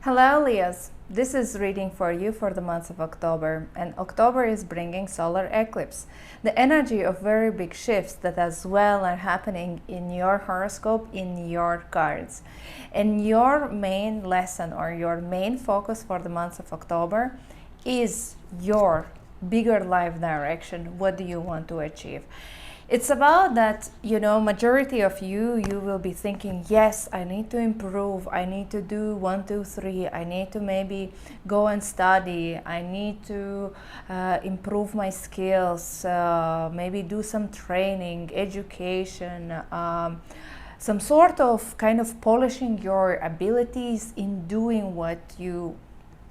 Hello, Leos. This is reading for you for the month of October, and October is bringing solar eclipse, the energy of very big shifts that as well are happening in your horoscope, in your cards. And your main lesson or your main focus for the month of October is your bigger life direction. What do you want to achieve? It's about that, majority of you will be thinking, yes, I need to improve. I need to do 1, 2, 3. I need to maybe go and study. I need to improve my skills, maybe do some training, education, some sort of kind of polishing your abilities in doing what you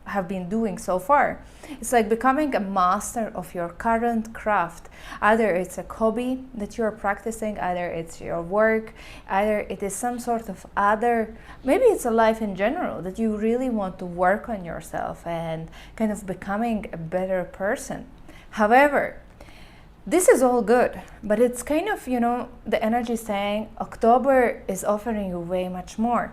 have been doing so far. It's like becoming a master of your current craft. Either it's a hobby that you're practicing, either it's your work, either it is some sort of other, maybe it's a life in general that you really want to work on yourself and kind of becoming a better person. However, this is all good, but it's kind of, the energy saying October is offering you way much more.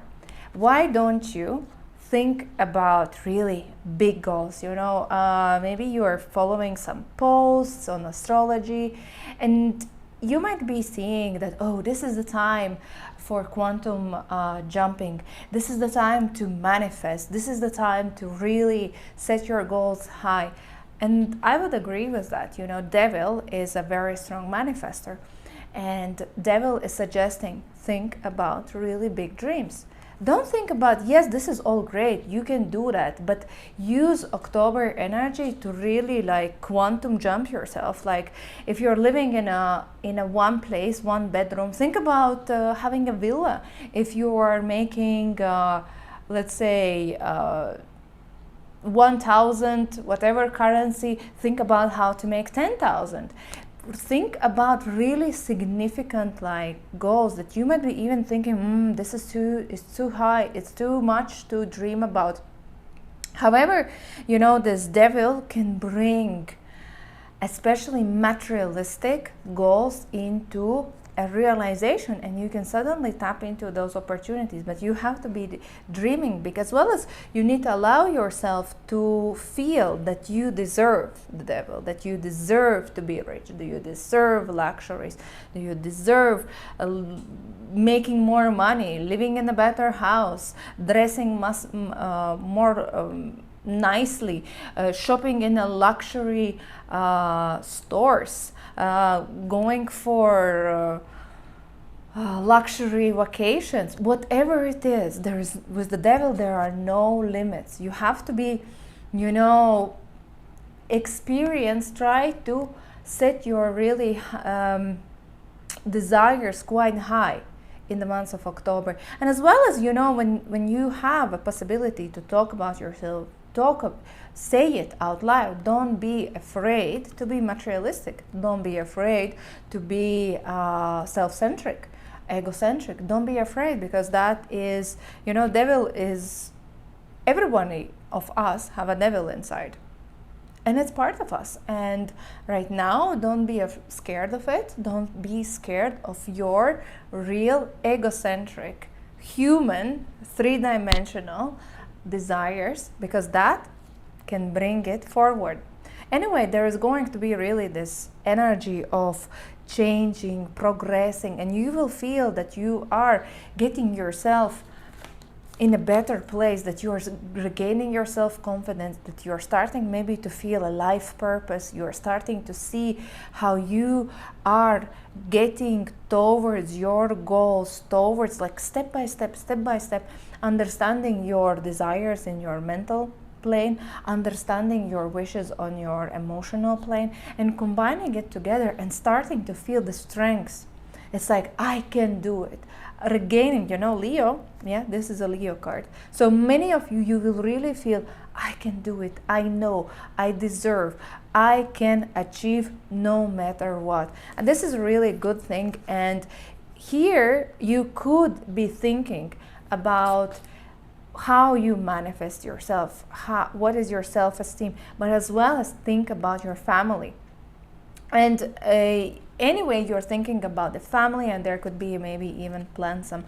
Why don't you think about really big goals? Maybe you are following some posts on astrology and you might be seeing that, oh, this is the time for quantum jumping. This is the time to manifest. This is the time to really set your goals high. And I would agree with that. Devil is a very strong manifester, and Devil is suggesting think about really big dreams. Don't think about, yes, this is all great, you can do that, but use October energy to really like quantum jump yourself. Like if you're living in a one place, one bedroom, think about having a villa. If you are making, let's say, 1,000 whatever currency, think about how to make 10,000. Think about really significant like goals that you might be even thinking, this is too high, it's too much to dream about. However, this devil can bring especially materialistic goals into a realization, and you can suddenly tap into those opportunities. But you have to be dreaming big, as well as you need to allow yourself to feel that you deserve the devil, that you deserve to be rich. Do you deserve luxuries? Do you deserve making more money, living in a better house, dressing more nicely, shopping in a luxury stores, going for luxury vacations, whatever it is. With the devil there are no limits. You have to be, experienced. Try to set your really desires quite high in the month of October. And as well as, when you have a possibility to talk about yourself, say it out loud. Don't be afraid to be materialistic. Don't be afraid to be self-centric, egocentric. Don't be afraid, because that is, devil is, everyone of us have a devil inside, and it's part of us. And right now, don't be scared of it. Don't be scared of your real egocentric, human, three-dimensional desires, because that can bring it forward. Anyway, there is going to be really this energy of changing, progressing, and you will feel that you are getting yourself in a better place, that you are regaining your self-confidence, that you're starting maybe to feel a life purpose. You're starting to see how you are getting towards your goals, towards like step by step, understanding your desires in your mental plane, understanding your wishes on your emotional plane, and combining it together and starting to feel the strengths. It's like, I can do it. Regaining, Leo, this is a Leo card. So many of you will really feel, I can do it. I know, I deserve, I can achieve no matter what. And this is a really good thing. And here you could be thinking about how you manifest yourself, what is your self-esteem, but as well as think about your family. And anyway, you're thinking about the family, and there could be maybe even plan some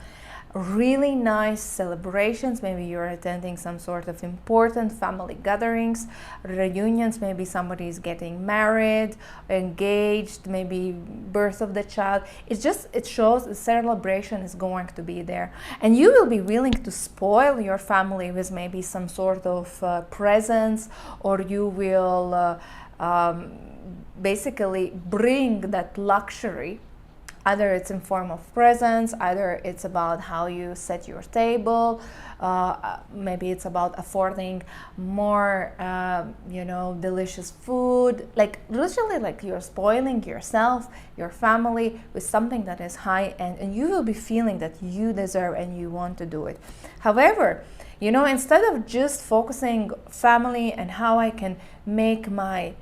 really nice celebrations. Maybe you're attending some sort of important family gatherings, reunions. Maybe somebody is getting married, engaged, maybe birth of the child. It shows the celebration is going to be there, and you will be willing to spoil your family with maybe some sort of presents, or you will basically bring that luxury. Either it's in form of presents, either it's about how you set your table, maybe it's about affording more, delicious food. Like literally, like you're spoiling yourself, your family with something that is high end, and you will be feeling that you deserve and you want to do it. However, instead of just focusing family and how I can make my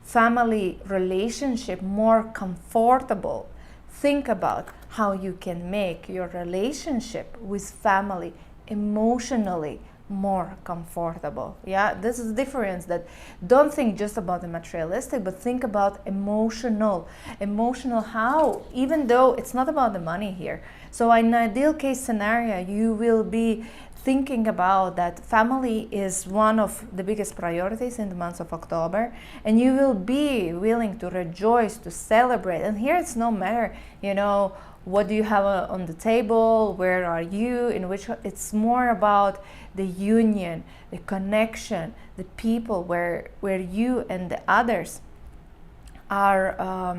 family relationship more comfortable, think about how you can make your relationship with family emotionally more comfortable. Yeah, this is the difference. That don't think just about the materialistic, but think about emotional how, even though it's not about the money here. So in an ideal case scenario, you will be thinking about that family is one of the biggest priorities in the month of October, and you will be willing to rejoice, to celebrate. And here it's no matter, what do you have on the table, where are you, in which, it's more about the union, the connection, the people where you and the others are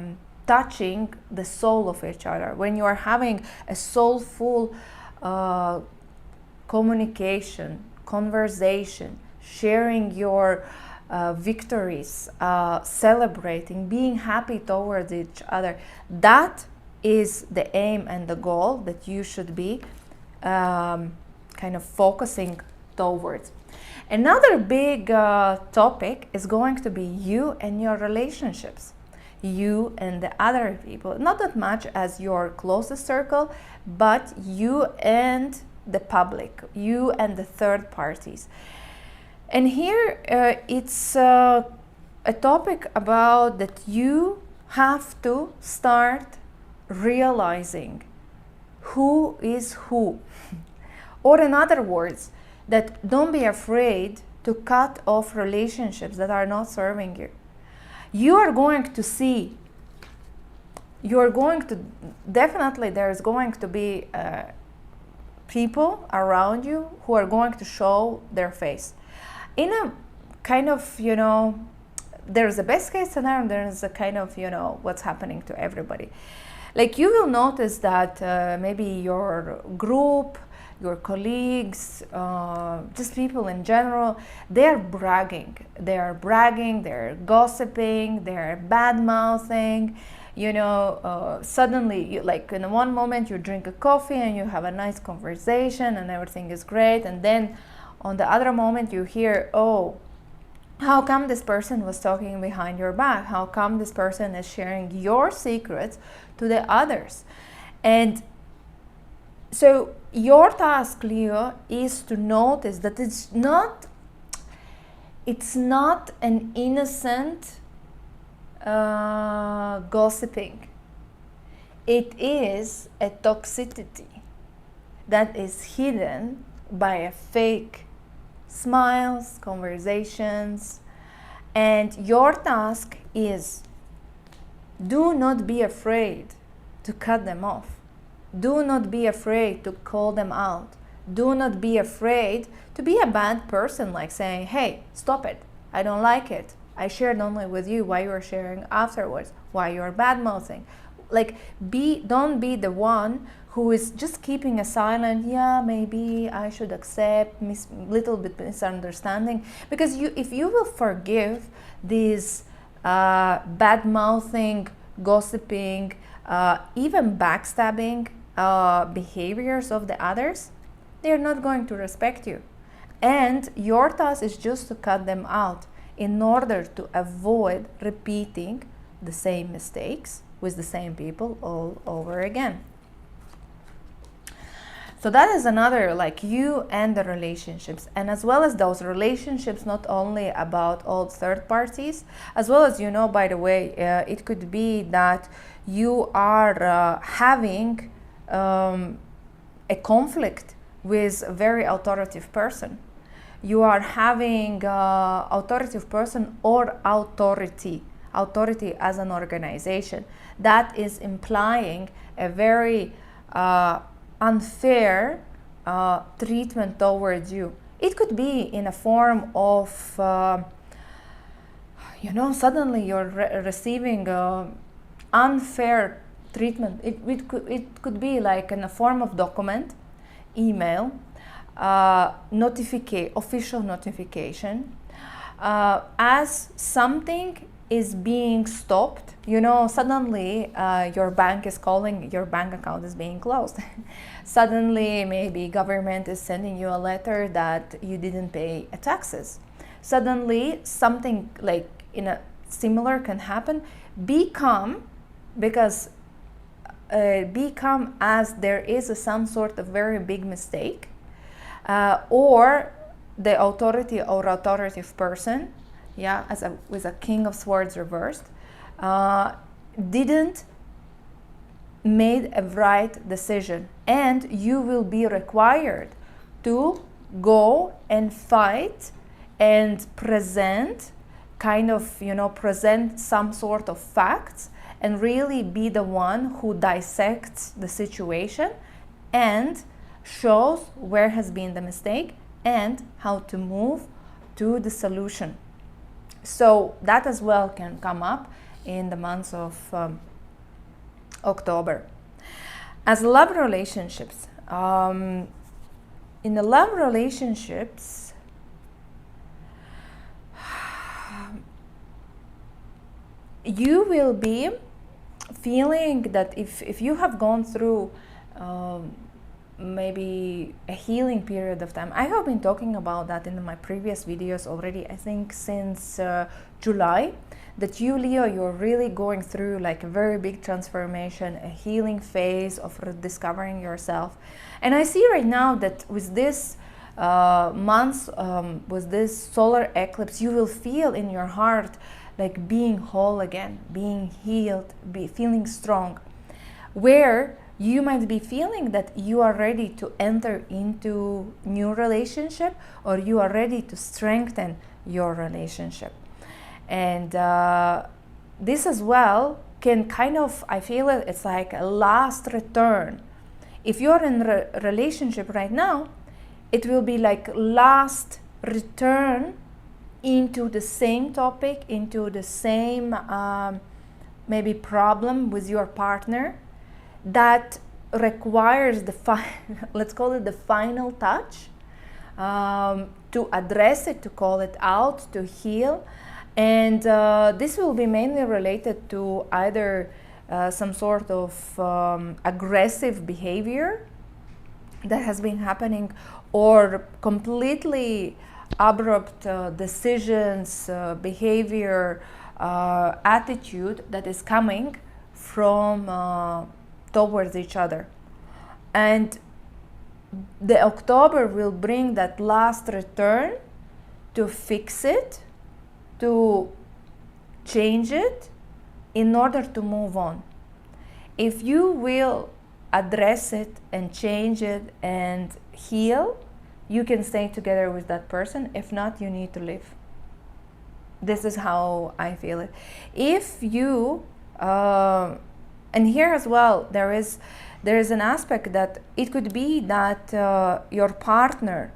touching the soul of each other. When you are having a soulful communication, conversation, sharing your victories, celebrating, being happy towards each other, that is the aim and the goal that you should be kind of focusing towards. Another big topic is going to be you and your relationships, you and the other people, not that much as your closest circle, but you and the public, you and the third parties. And here it's a topic about that you have to start realizing who is who. Or in other words, that don't be afraid to cut off relationships that are not serving you. You are going to see, definitely there's going to be people around you who are going to show their face in a kind of, there's a best case scenario, and there's a kind of, what's happening to everybody. Like you will notice that maybe your group, your colleagues, just people in general, they're bragging, they're gossiping, they're bad-mouthing. Suddenly, like in one moment you drink a coffee and you have a nice conversation and everything is great, and then on the other moment you hear, oh, how come this person was talking behind your back? How come this person is sharing your secrets to the others? And so your task, Leo, is to notice that it's not an innocent gossiping. It is a toxicity that is hidden by a fake smiles, conversations, and your task is, do not be afraid to cut them off. Do not be afraid to call them out. Do not be afraid to be a bad person, like saying, hey, stop it, I don't like it, I shared only with you, why you're sharing afterwards, why you're bad-mouthing. Like, don't be the one who is just keeping a silent, yeah, maybe I should accept, little bit misunderstanding. Because if you will forgive these bad-mouthing, gossiping, even backstabbing behaviors of the others, they're not going to respect you. And your task is just to cut them out in order to avoid repeating the same mistakes with the same people all over again. So that is another, like, you and the relationships, and as well as those relationships, not only about all third parties, as well as, by the way, it could be that you are having a conflict with a very authoritative person. You are having authoritative person or authority as an organization. That is implying a very unfair treatment towards you. It could be in a form of, suddenly you're receiving unfair treatment. It could be like in a form of document, email, official notification, as something is being stopped. Suddenly your bank is calling, your bank account is being closed. Suddenly maybe government is sending you a letter that you didn't pay taxes. Suddenly something like in a similar can happen. Become as there is some sort of very big mistake, or the authority or authoritative person, with a King of Swords reversed, didn't made a right decision, and you will be required to go and fight and present some sort of facts, and really be the one who dissects the situation and shows where has been the mistake and how to move to the solution. So that as well can come up in the months of October. As love relationships, in the love relationships, you will be feeling that if you have gone through maybe a healing period of time. I have been talking about that in my previous videos already, I think since July, that you, Leo, you're really going through like a very big transformation, a healing phase of rediscovering yourself. And I see right now that with this month, with this solar eclipse, you will feel in your heart like being whole again, being healed, feeling strong, where you might be feeling that you are ready to enter into new relationship, or you are ready to strengthen your relationship. And this as well can kind of, I feel it's like a last return. If you're in a relationship right now, it will be like last return into the same topic, into the same maybe problem with your partner, that requires the let's call it the final touch, to address it, to call it out, to heal. And this will be mainly related to either some sort of aggressive behavior that has been happening, or completely abrupt decisions, behavior, attitude that is coming from towards each other. And the October will bring that last return to fix it, to change it, in order to move on. If you will address it and change it and heal, you can stay together with that person. If not, you need to leave. This is how I feel it. If you and here as well, there is an aspect that it could be that your partner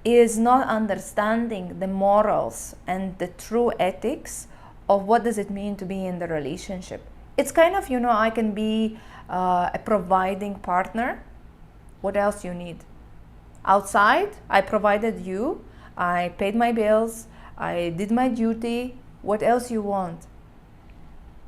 is not understanding the morals and the true ethics of what does it mean to be in the relationship. It's kind of, I can be a providing partner. What else you need? Outside, I provided you, I paid my bills, I did my duty. What else you want?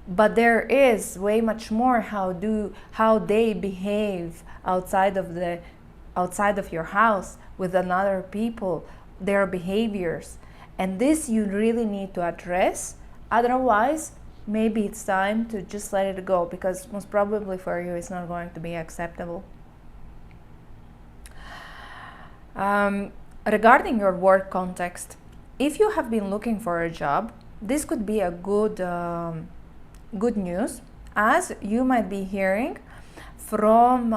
But there is way much more how they behave outside of your house with another people, their behaviors. And this you really need to address. Otherwise, maybe it's time to just let it go, because most probably for you it's not going to be acceptable. Regarding your work context, if you have been looking for a job, this could be a good news, as you might be hearing from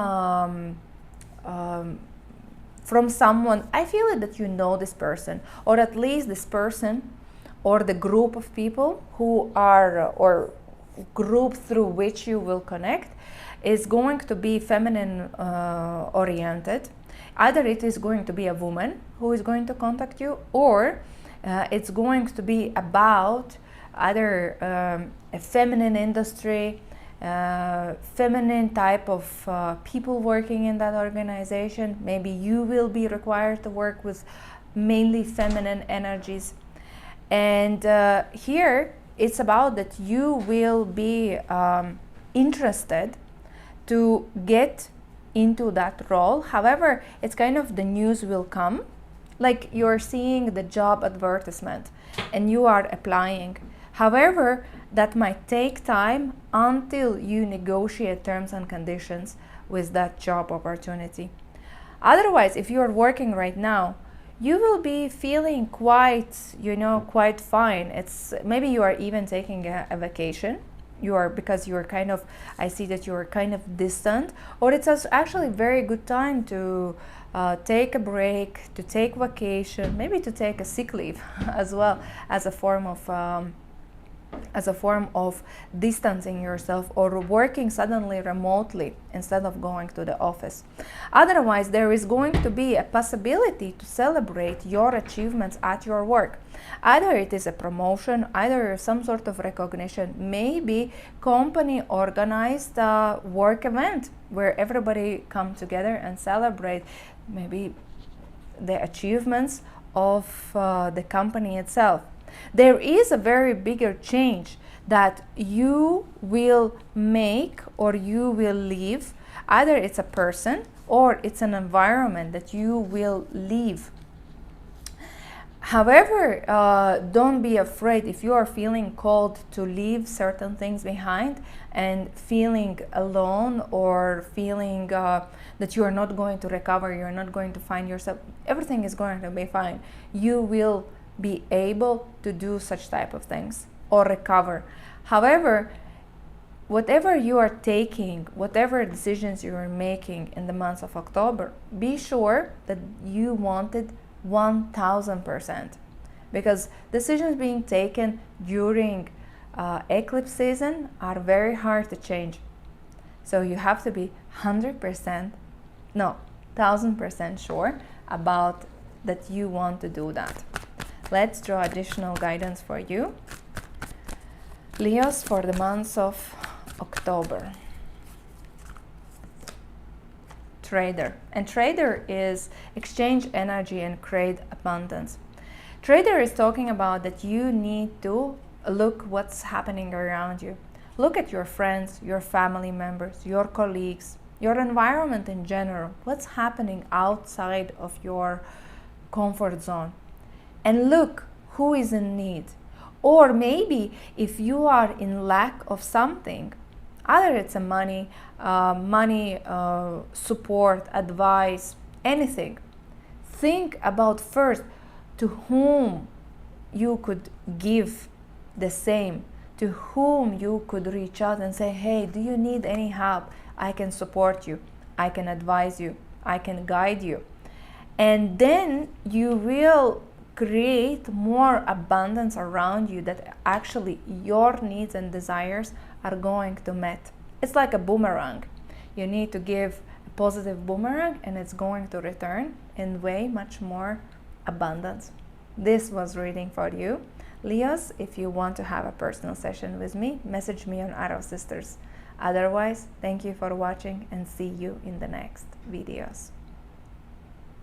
from someone. I feel it that you know this person, or at least this person or the group of people who are, or group through which you will connect, is going to be feminine oriented. Either it is going to be a woman who is going to contact you, or it's going to be about either a feminine industry, feminine type of people working in that organization. Maybe you will be required to work with mainly feminine energies. And here it's about that you will be interested to get into that role. However, it's kind of the news will come, like you're seeing the job advertisement and you are applying. However, that might take time until you negotiate terms and conditions with that job opportunity. Otherwise, if you are working right now, you will be feeling quite, quite fine. It's maybe you are even taking a vacation. Because you're kind of, I see that you're kind of distant, or it's actually a very good time to take a break, to take vacation, maybe to take a sick leave as well, as a form of distancing yourself, or working suddenly remotely instead of going to the office. Otherwise, there is going to be a possibility to celebrate your achievements at your work. Either it is a promotion, either some sort of recognition, maybe company organized a work event where everybody come together and celebrate maybe the achievements of the company itself. There is a very bigger change that you will make or you will leave. Either it's a person or it's an environment that you will leave. However, don't be afraid if you are feeling called to leave certain things behind and feeling alone, or feeling that you are not going to recover, you're not going to find yourself. Everything is going to be fine. You will be able to do such type of things or recover. However, whatever you are taking, whatever decisions you are making in the month of October, be sure that you want it 1000%, because decisions being taken during eclipse season are very hard to change. So you have to be 1000% sure about that you want to do that. Let's draw additional guidance for you. Leos, for the month of October. Trader. And trader is exchange energy and create abundance. Trader is talking about that you need to look what's happening around you. Look at your friends, your family members, your colleagues, your environment in general. What's happening outside of your comfort zone? And look who is in need. Or maybe if you are in lack of something, either it's a money, support, advice, anything, think about first to whom you could give the same, to whom you could reach out and say, hey, do you need any help? I can support you, I can advise you, I can guide you. And then you will create more abundance around you, that actually your needs and desires are going to met. It's like a boomerang. You need to give a positive boomerang and it's going to return in way much more abundance. This was reading for you. Leos, if you want to have a personal session with me, message me on Arrow Sisters. Otherwise, thank you for watching and see you in the next videos.